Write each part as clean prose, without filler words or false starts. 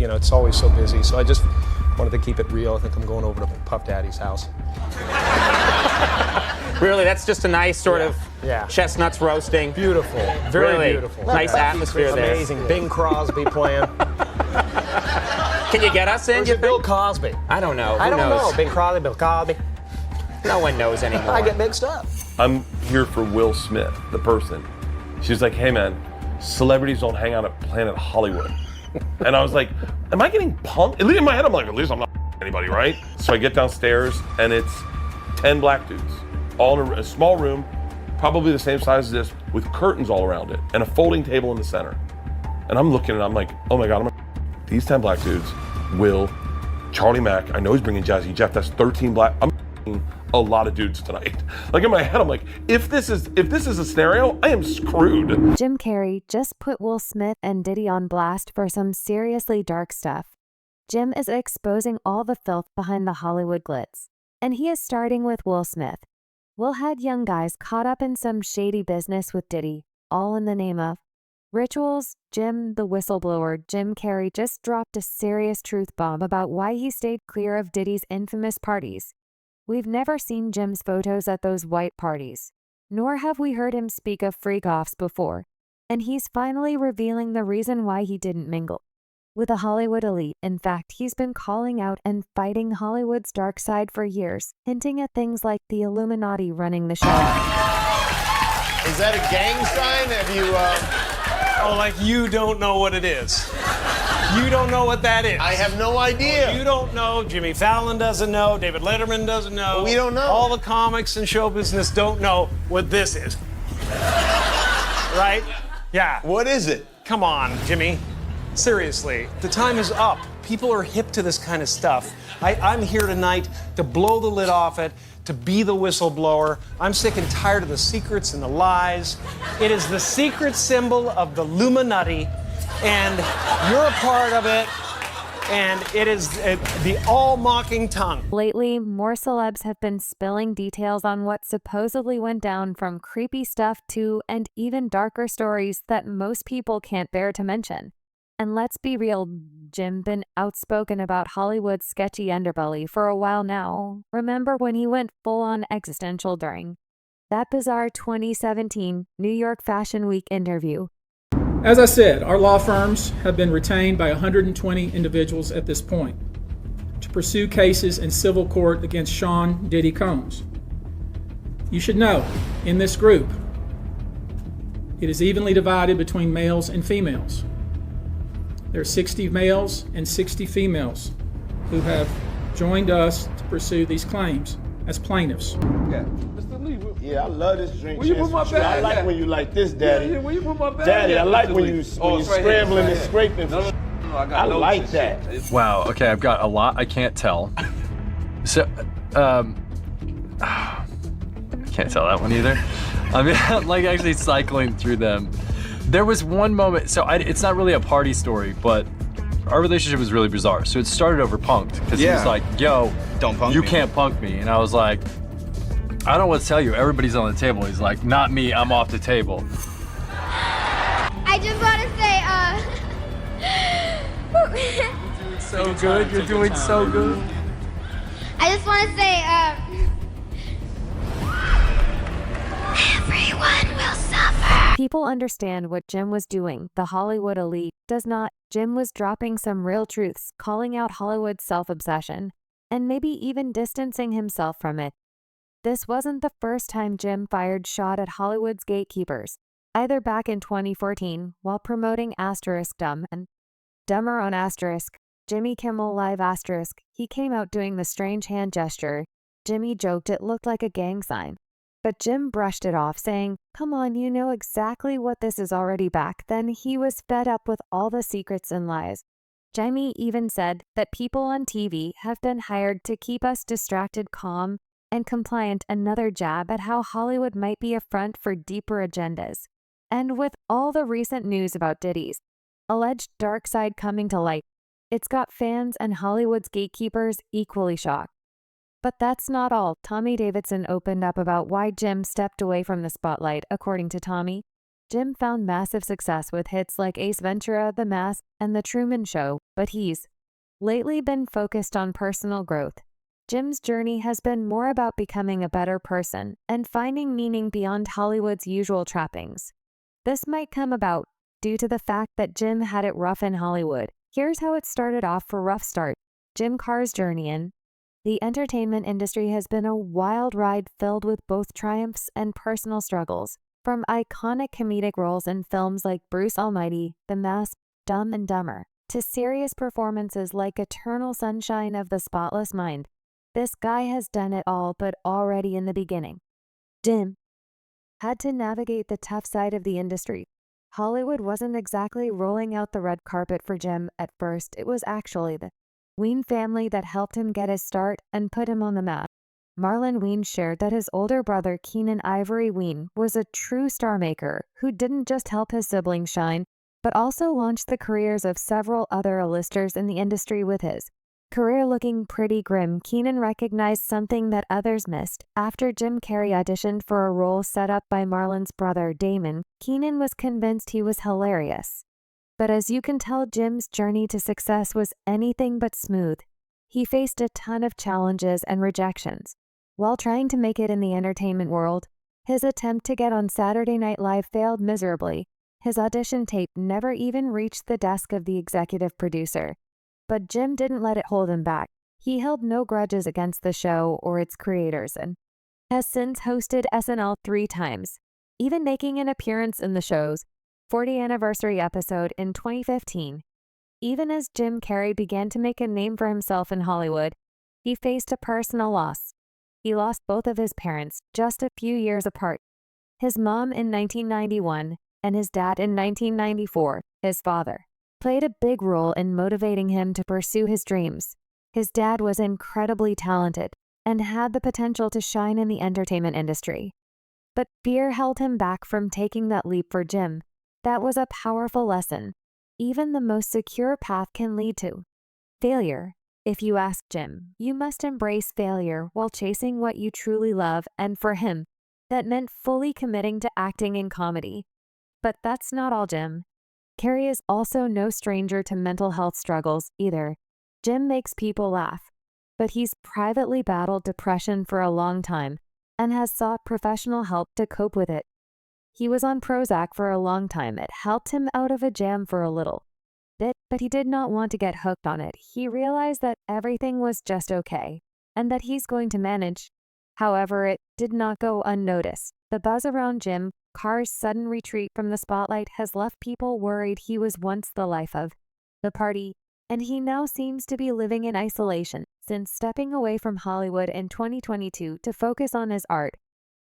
you know, it's always so busy. So I just wanted to keep it real. I think I'm going over to Puff Daddy's house. Really, that's just a nice sort of chestnuts roasting. Beautiful, very really beautiful. Nice atmosphere there. Amazing. Bing Crosby playing. Can you get us in? Where's Bill Cosby? I don't know. I don't know. Bing Crosby, Bill Cosby. No one knows anymore. I get mixed up. I'm here for Will Smith, the person. She's like, hey man, celebrities don't hang out at Planet Hollywood. And I was like, am I getting punked? At least in my head, I'm like, at least I'm not anybody, right? So I get downstairs and it's 10 black dudes, all in a small room, probably the same size as this, with curtains all around it and a folding table in the center. And I'm looking and I'm like, oh my God, these 10 black dudes, Will, Charlie Mack, I know he's bringing Jazzy Jeff, that's 13 black, I'm a lot of dudes tonight. Like in my head, I'm like, if this is a scenario, I am screwed. Jim Carrey just put Will Smith and Diddy on blast for some seriously dark stuff. Jim is exposing all the filth behind the Hollywood glitz. And he is starting with Will Smith. Will had young guys caught up in some shady business with Diddy, all in the name of rituals. Jim, the whistleblower, Jim Carrey just dropped a serious truth bomb about why he stayed clear of Diddy's infamous parties. We've never seen Jim's photos at those white parties, nor have we heard him speak of freak-offs before, and he's finally revealing the reason why he didn't mingle with the Hollywood elite. In fact, he's been calling out and fighting Hollywood's dark side for years, hinting at things like the Illuminati running the show. Is that a gang sign? Have you, Oh, like you don't know what it is. You don't know what that is. I have no idea. You don't know. Jimmy Fallon doesn't know. David Letterman doesn't know. We don't know. All the comics and show business don't know what this is. Right? Yeah. What is it? Come on, Jimmy. Seriously, the time is up. People are hip to this kind of stuff. I'm here tonight to blow the lid off it, to be the whistleblower. I'm sick and tired of the secrets and the lies. It is the secret symbol of the Illuminati, and you're a part of it, and it is the all-mocking tongue. Lately, more celebs have been spilling details on what supposedly went down, from creepy stuff to and even darker stories that most people can't bear to mention. And let's be real, Jim been outspoken about Hollywood's sketchy underbelly for a while now. Remember when he went full-on existential during that bizarre 2017 New York Fashion Week interview? As I said, our law firms have been retained by 120 individuals at this point to pursue cases in civil court against Sean Diddy Combs. You should know, in this group, it is evenly divided between males and females. There are 60 males and 60 females who have joined us to pursue these claims as plaintiffs. Yeah, Mr. Lee. Yeah, I love this drink. Will you put my bag? I like when you like this, Daddy. Yeah, will you put my bag? Daddy, I like when Mr. you Lee. scrambling and scraping. No, I got I notes like and that. shit. Wow, okay, I've got a lot I can't tell. So, I can't tell that one either. I mean, I'm like actually cycling through them. There was one moment, so it's not really a party story, but our relationship was really bizarre. So it started over punked, because he was like, yo, don't punk you me. can't punk me. And I was like, I don't know what to tell you, everybody's on the table. He's like, not me, I'm off the table. I just want to say, So good, you're doing so good. I just want to say, everyone will suffer. People understand what Jim was doing. The Hollywood elite does not. Jim was dropping some real truths, calling out Hollywood's self-obsession, and maybe even distancing himself from it. This wasn't the first time Jim fired shot at Hollywood's gatekeepers, either back in 2014 while promoting Dumb and Dumber on Jimmy Kimmel Live he came out doing the strange hand gesture. Jimmy joked it looked like a gang sign. But Jim brushed it off, saying, come on, you know exactly what this is already back. Then he was fed up with all the secrets and lies. Jimmy even said that people on TV have been hired to keep us distracted, calm, and compliant. Another jab at how Hollywood might be a front for deeper agendas. And with all the recent news about Diddy's alleged dark side coming to light, it's got fans and Hollywood's gatekeepers equally shocked. But that's not all. Tommy Davidson opened up about why Jim stepped away from the spotlight. According to Tommy, Jim found massive success with hits like Ace Ventura, The Mask, and The Truman Show, but he's lately been focused on personal growth. Jim's journey has been more about becoming a better person and finding meaning beyond Hollywood's usual trappings. This might come about due to the fact that Jim had it rough in Hollywood. Here's how it started off for Rough Start. Jim Carr's journey in the entertainment industry has been a wild ride filled with both triumphs and personal struggles. From iconic comedic roles in films like Bruce Almighty, The Mask, Dumb and Dumber, to serious performances like Eternal Sunshine of the Spotless Mind, this guy has done it all, but already in the beginning. Jim had to navigate the tough side of the industry. Hollywood wasn't exactly rolling out the red carpet for Jim at first. It was actually the Ween family that helped him get his start and put him on the map. Marlon Ween shared that his older brother Keenan Ivory Ween was a true star maker who didn't just help his siblings shine, but also launched the careers of several other A-listers in the industry with his career looking pretty grim. Keenan recognized something that others missed. After Jim Carrey auditioned for a role set up by Marlon's brother Damon, Keenan was convinced he was hilarious. But as you can tell, Jim's journey to success was anything but smooth. He faced a ton of challenges and rejections. While trying to make it in the entertainment world, his attempt to get on Saturday Night Live failed miserably. His audition tape never even reached the desk of the executive producer. But Jim didn't let it hold him back. He held no grudges against the show or its creators and has since hosted SNL 3 times, even making an appearance in the show's 40th anniversary episode in 2015. Even as Jim Carrey began to make a name for himself in Hollywood, he faced a personal loss. He lost both of his parents just a few years apart. His mom in 1991 and his dad in 1994, his father, played a big role in motivating him to pursue his dreams. His dad was incredibly talented and had the potential to shine in the entertainment industry. But fear held him back from taking that leap for Jim. That was a powerful lesson. Even the most secure path can lead to failure. If you ask Jim, you must embrace failure while chasing what you truly love, and for him, that meant fully committing to acting in comedy. But that's not all Jim. Carrey is also no stranger to mental health struggles either. Jim makes people laugh, but he's privately battled depression for a long time and has sought professional help to cope with it. He was on Prozac for a long time. It helped him out of a jam for a little bit, but he did not want to get hooked on it. He realized that everything was just okay and that he's going to manage. However, it did not go unnoticed. The buzz around Jim Carr's sudden retreat from the spotlight has left people worried he was once the life of the party, and he now seems to be living in isolation. Since stepping away from Hollywood in 2022 to focus on his art,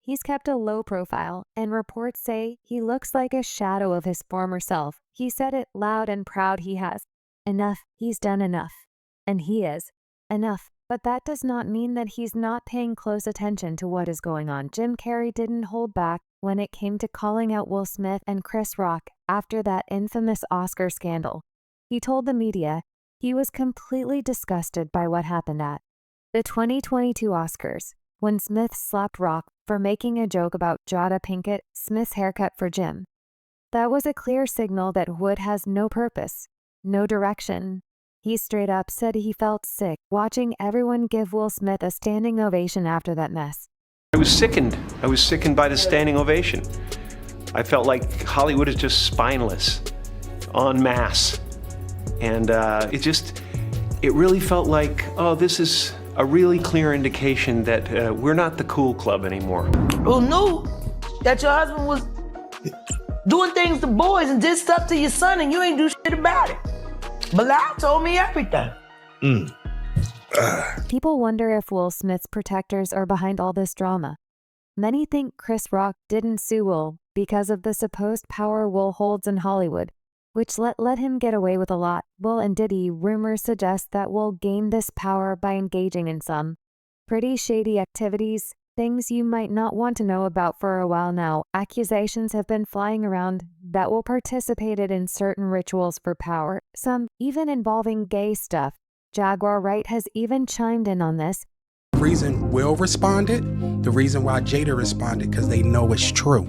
he's kept a low profile, and reports say he looks like a shadow of his former self. He said it loud and proud. He has enough. He's done enough. And he is enough. But that does not mean that he's not paying close attention to what is going on. Jim Carrey didn't hold back when it came to calling out Will Smith and Chris Rock after that infamous Oscar scandal. He told the media he was completely disgusted by what happened at the 2022 Oscars when Smith slapped Rock for making a joke about Jada Pinkett Smith's haircut for Jim. That was a clear signal that Wood has no purpose, no direction. He straight up said he felt sick watching everyone give Will Smith a standing ovation after that mess. I was sickened. I was sickened by the standing ovation. I felt like Hollywood is just spineless, en masse. And it really felt like, oh, this is a really clear indication that we're not the cool club anymore. Who knew that your husband was doing things to boys and did stuff to your son and you ain't do shit about it? Bilal told me everything. People wonder if Will Smith's protectors are behind all this drama. Many think Chris Rock didn't sue Will because of the supposed power Will holds in Hollywood, which let him get away with a lot. Will and Diddy, rumors suggest that Will gained this power by engaging in some pretty shady activities, things you might not want to know about for a while now. Accusations have been flying around that Will participated in certain rituals for power, some even involving gay stuff. Jaguar Wright has even chimed in on this. The reason Will responded, the reason why Jada responded, because they know it's true.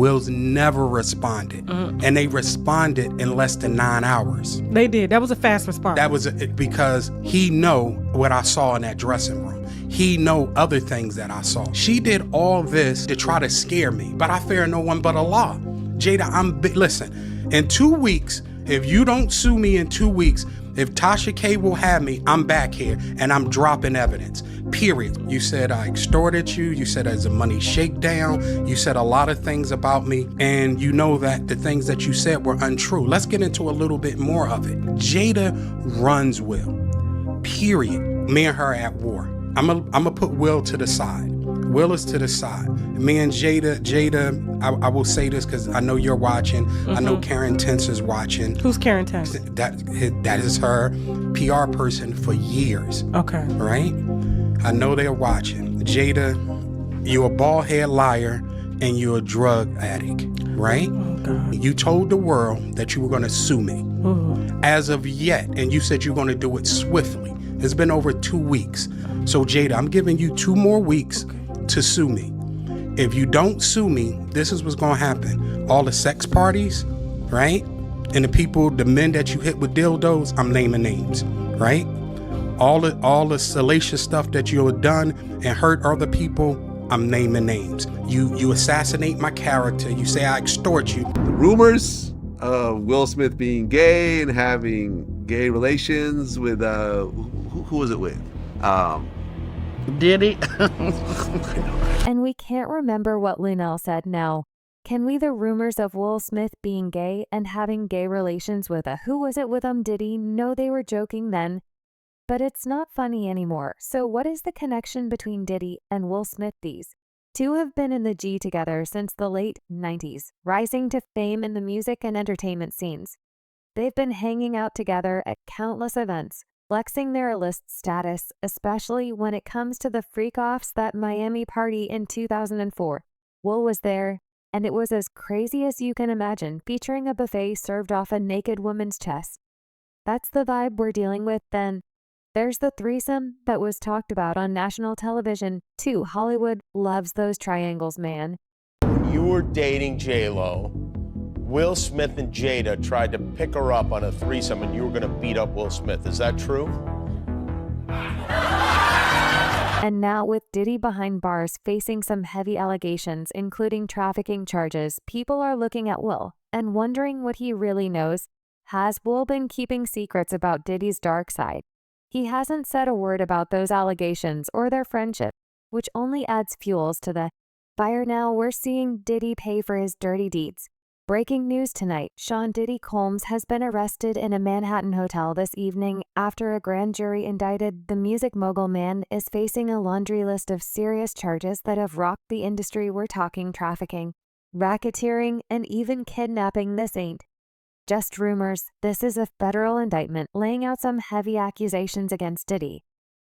Will's never responded. And they responded in less than 9 hours. They did. That was a fast response. That was because he know what I saw in that dressing room. He know other things that I saw. She did all this to try to scare me, but I fear no one but Allah. Jada, listen, in 2 weeks, if you don't sue me in 2 weeks, if Tasha K will have me, I'm back here and I'm dropping evidence, period. You said I extorted you. You said there's a money shakedown. You said a lot of things about me. And you know that the things that you said were untrue. Let's get into a little bit more of it. Jada runs Will, period. Me and her at war. I'm gonna put Will to the side. Will is to the side. Me and Jada, I will say this because I know you're watching. I know Karen Tense is watching. Who's Karen Tense? That is her PR person for years. Okay. Right? I know they're watching. Jada, you're a bald head liar and you're a drug addict, right? Oh, God. You told the world that you were gonna sue me. As of yet, and you said you're gonna do it swiftly. It's been over 2 weeks. So Jada, I'm giving you 2 more weeks to sue me. If you don't sue me, this is what's gonna happen. All the sex parties, right? And the people, the men that you hit with dildos, I'm naming names, right? All the salacious stuff that you have done and hurt other people, I'm naming names. You assassinate my character. You say I extort you. The rumors of Will Smith being gay and having gay relations with who was it with? Diddy. And we can't remember what Linnell said now. Can we the rumors of Will Smith being gay and having gay relations with who was it with Diddy know they were joking then? But it's not funny anymore. So what is the connection between Diddy and Will Smith? These two have been in the G together since the late 90s, rising to fame in the music and entertainment scenes. They've been hanging out together at countless events, flexing their A-list status, especially when it comes to the freak-offs that Miami party in 2004. Will was there, and it was as crazy as you can imagine, featuring a buffet served off a naked woman's chest. That's the vibe we're dealing with then. There's the threesome that was talked about on national television, too. Hollywood loves those triangles, man. When you were dating J-Lo, Will Smith and Jada tried to pick her up on a threesome and you were gonna beat up Will Smith. Is that true? And now with Diddy behind bars facing some heavy allegations, including trafficking charges, people are looking at Will and wondering what he really knows. Has Will been keeping secrets about Diddy's dark side? He hasn't said a word about those allegations or their friendship, which only adds fuels to the fire. Now we're seeing Diddy pay for his dirty deeds. Breaking news tonight, Sean Diddy Combs has been arrested in a Manhattan hotel this evening after a grand jury indicted the music mogul. Man is facing a laundry list of serious charges that have rocked the industry. We're talking trafficking, racketeering, and even kidnapping. This ain't just rumors. This is a federal indictment laying out some heavy accusations against Diddy.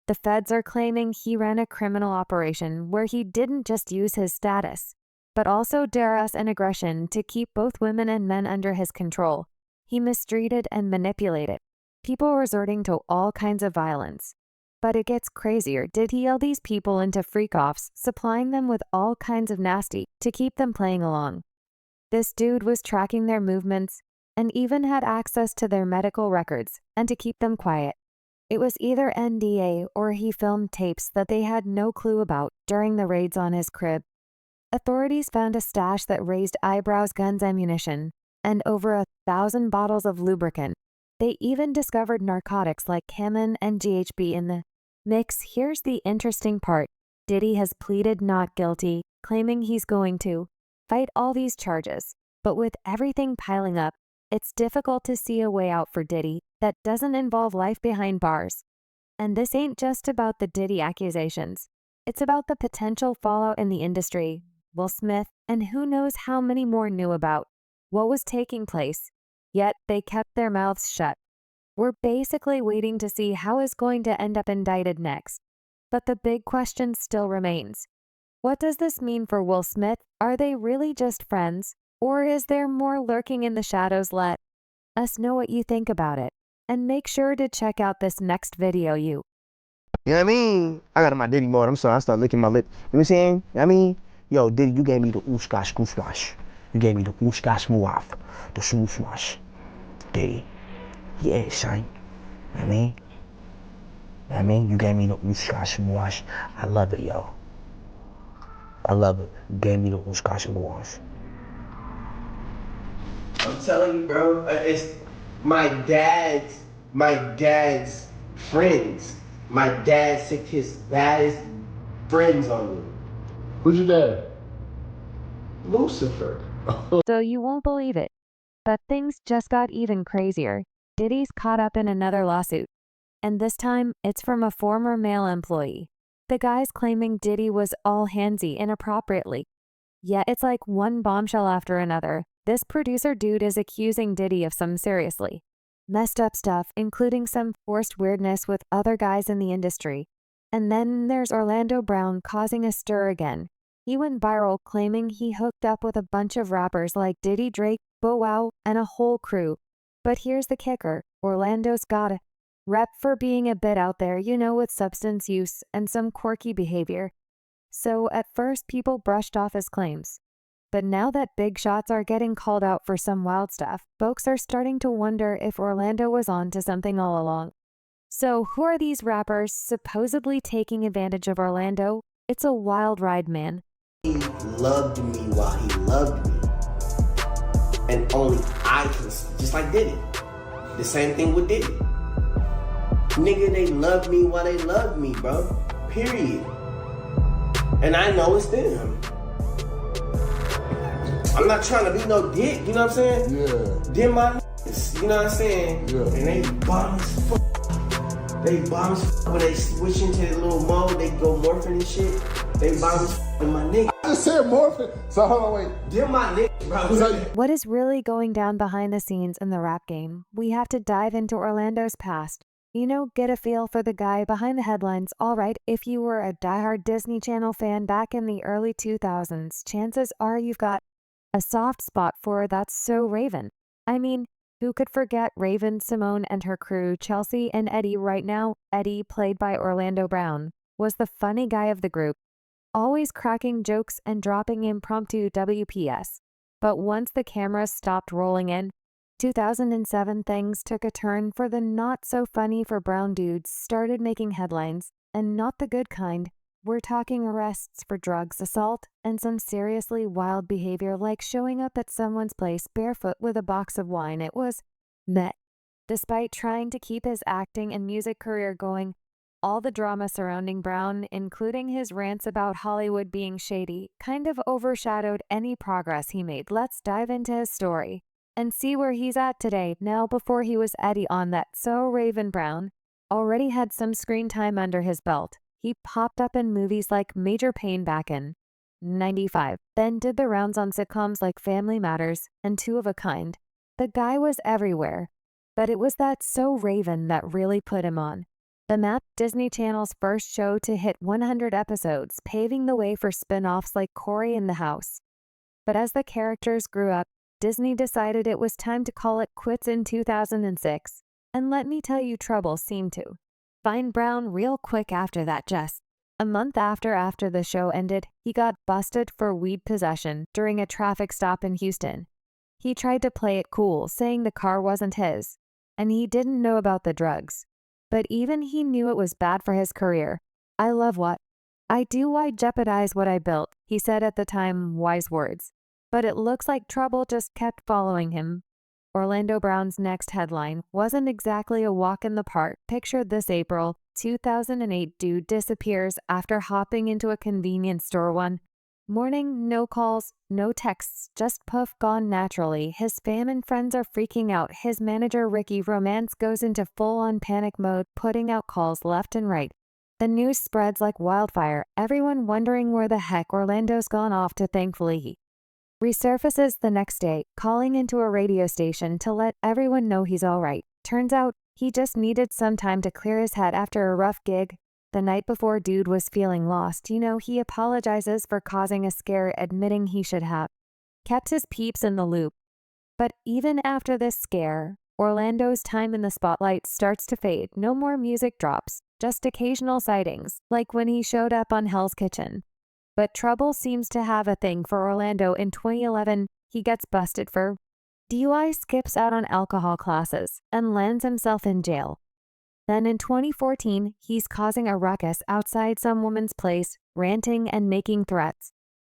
The feds are claiming he ran a criminal operation where he didn't just use his status, but also duress and aggression to keep both women and men under his control. He mistreated and manipulated people, resorting to all kinds of violence. But it gets crazier. Did he yell these people into freak-offs, supplying them with all kinds of nasty to keep them playing along? This dude was tracking their movements and even had access to their medical records and to keep them quiet. It was either NDA or he filmed tapes that they had no clue about during the raids on his crib. Authorities found a stash that raised eyebrows, guns, ammunition, and over 1,000 bottles of lubricant. They even discovered narcotics like Ketamine and GHB in the mix. Here's the interesting part. Diddy has pleaded not guilty, claiming he's going to fight all these charges. But with everything piling up, it's difficult to see a way out for Diddy that doesn't involve life behind bars. And this ain't just about the Diddy accusations. It's about the potential fallout in the industry, Will Smith, and who knows how many more knew about what was taking place, yet they kept their mouths shut. We're basically waiting to see how is going to end up indicted next. But the big question still remains. What does this mean for Will Smith? Are they really just friends? Or is there more lurking in the shadows? Let us know what you think about it. And make sure to check out this next video. You know what I mean? I got on my Diddy mode. I'm sorry, I started licking my lip. You know what I'm saying? You know what I mean? Yo, Diddy, you gave me the oosh gosh, goosh gosh. You gave me the whoosh-gash muaf, the swoosh-wash. Diddy. Yeah, son. I mean, you gave me the whoosh-gash muaf. I love it, yo. I love it. You gave me the whoosh-gash muaf. I'm telling you, bro, it's my dad's friends. My dad sicked his baddest friends on me. Who's your dad? Lucifer. So you won't believe it, but things just got even crazier. Diddy's caught up in another lawsuit, and this time it's from a former male employee. The guy's claiming Diddy was all handsy inappropriately. Yet it's like one bombshell after another. This producer dude is accusing Diddy of some seriously messed up stuff, including some forced weirdness with other guys in the industry. And then there's Orlando Brown causing a stir again. He went viral claiming he hooked up with a bunch of rappers like Diddy, Drake, Bow Wow, and a whole crew. But here's the kicker, Orlando's got a rep for being a bit out there, with substance use and some quirky behavior. So at first people brushed off his claims. But now that big shots are getting called out for some wild stuff, folks are starting to wonder if Orlando was on to something all along. So who are these rappers supposedly taking advantage of Orlando? It's a wild ride, man. He loved me while he loved me. And only I can, just like Diddy. The same thing with Diddy. Nigga, they love me while they love me, bro. Period. And I know it's them. I'm not trying to be no dick, you know what I'm saying? Yeah. Them my niggas, you know what I'm saying? Yeah. And they bomb as fuck. They bomb as fuck when they switch into the little mode, they go morphing and shit. They bomb as fuck with my niggas. I just said morphing. So hold on, wait. Them my niggas, bro. What is really going down behind the scenes in the rap game? We have to dive into Orlando's past. Get a feel for the guy behind the headlines. Alright, if you were a diehard Disney Channel fan back in the early 2000s, chances are you've got a soft spot for That's So Raven. I mean, who could forget Raven, Simone, and her crew, Chelsea and Eddie right now? Eddie, played by Orlando Brown, was the funny guy of the group, always cracking jokes and dropping impromptu WPS. But once the cameras stopped rolling in, 2007 things took a turn for the not so funny for Brown dudes started making headlines, and not the good kind. We're talking arrests for drugs, assault, and some seriously wild behavior like showing up at someone's place barefoot with a box of wine. It was met. Despite trying to keep his acting and music career going, all the drama surrounding Brown, including his rants about Hollywood being shady, kind of overshadowed any progress he made. Let's dive into his story and see where he's at today. Now, before he was Eddie on That's So Raven, Brown already had some screen time under his belt. He popped up in movies like Major Payne back in '95, then did the rounds on sitcoms like Family Matters and Two of a Kind. The guy was everywhere, but it was That's So Raven that really put him on the map, Disney Channel's first show to hit 100 episodes, paving the way for spin-offs like Corey in the House. But as the characters grew up, Disney decided it was time to call it quits in 2006, and let me tell you, trouble seemed to find Brown real quick after that. Just a month after the show ended, he got busted for weed possession during a traffic stop in Houston. He tried to play it cool, saying the car wasn't his, and he didn't know about the drugs. But even he knew it was bad for his career. I love what I do, why jeopardize what I built, he said at the time, wise words. But it looks like trouble just kept following him. Orlando Brown's next headline wasn't exactly a walk in the park. Picture this: April 2008, dude disappears after hopping into a convenience store one morning. No calls, no texts, just poof, gone naturally. His fam and friends are freaking out. His manager, Ricky Romance, goes into full-on panic mode, putting out calls left and right. The news spreads like wildfire, everyone wondering where the heck Orlando's gone off to. Thankfully, he resurfaces the next day, calling into a radio station to let everyone know he's all right. Turns out, he just needed some time to clear his head after a rough gig. The night before, dude was feeling lost. He apologizes for causing a scare, admitting he should have kept his peeps in the loop. But even after this scare, Orlando's time in the spotlight starts to fade. No more music drops, just occasional sightings, like when he showed up on Hell's Kitchen. But trouble seems to have a thing for Orlando. In 2011, he gets busted for DUI, skips out on alcohol classes, and lands himself in jail. Then in 2014, he's causing a ruckus outside some woman's place, ranting and making threats.